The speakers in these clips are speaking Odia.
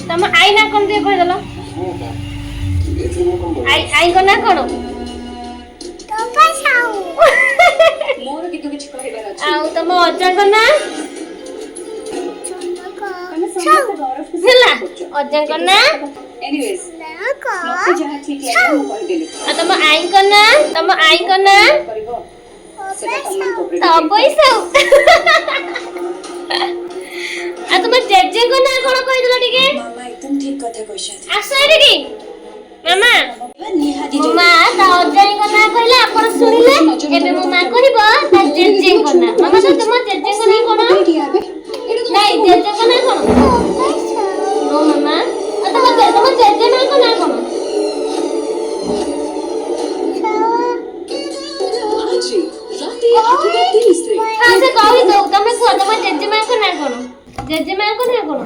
ତମ ଆଇ ନା କଣ ଟିକେ କହିଦେଲ ଆଇଙ୍କ ନା କଣ ଆଉ ତମ ଅଜାଙ୍କ ନା ହେଲା ଅଜାଙ୍କ ନା ଆଉ ତମ ଆଈଙ୍କ ନା ତପଇ ସାହୁ ଆଉ ତମ ଜେଜେଙ୍କ ନା କଣ କହିଦେଲ ଟିକେ ମାମା एकदम ठीक କଥା କହିଛନ୍ତି ଆସ ଏଠିକି ମାମା ମୋ ମା ତା ଅଜାଙ୍କ ନା କହିଲେ ଆପଣ ଶୁଣିଲେ ଏବେ ମୋ ମା କହିବ ତା ଜେଜେଙ୍କ ନା ମାମା ତ ତମ ଜେଜେଙ୍କ ନା କଣ ନାଇଁ ଜେଜେଙ୍କ ନା କଣ नो ମାମା ଆଉ ତମ ଜେଜେମାଙ୍କ ନା କଣ ହଁ ସେ କହିଦଉ ତମେ କୁହ ତମ ଜେଜେମାଙ୍କ ନା କଣ ଜେଜେମାଙ୍କ ନା କଣ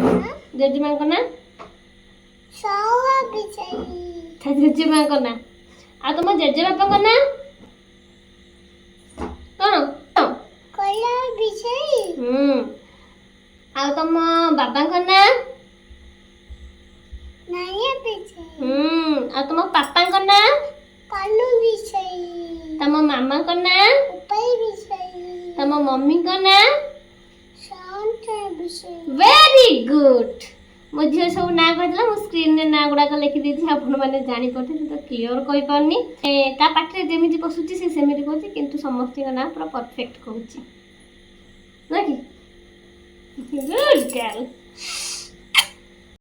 ଜେଜେମାଙ୍କ ନା ଜେଜେମାଙ୍କ ନା ଆଉ ତମ ଜେଜେବାପାଙ୍କ ନା କଣ ଆଉ ତମ ବାବାଙ୍କ ନା ଆଉ ତମ ପାପାଙ୍କ ନା ତମ ମାମାଙ୍କ ନା ତମ ମମ୍ମିଙ୍କ ନା ଭେରି ଗୁଡ୍ ମୋ ଝିଅ ସବୁ ନାଁ କହିଥିଲା ମୁଁ ସ୍କ୍ରିନରେ ନାଁ ଗୁଡାକ ଲେଖିଦେଇଛି ଆପଣମାନେ ଜାଣିପାରୁଥିବେ ତ କ୍ଲିୟର କହିପାରୁନି ତା ପାଟିରେ ଯେମିତି ପଶୁଛି ସେ ସେମିତି କହୁଛି କିନ୍ତୁ ସମସ୍ତଙ୍କ ନାଁ ପୁରା ପରଫେକ୍ଟ କହୁଛି ନା କି ଗୁଡ୍ ଗାର୍ଲ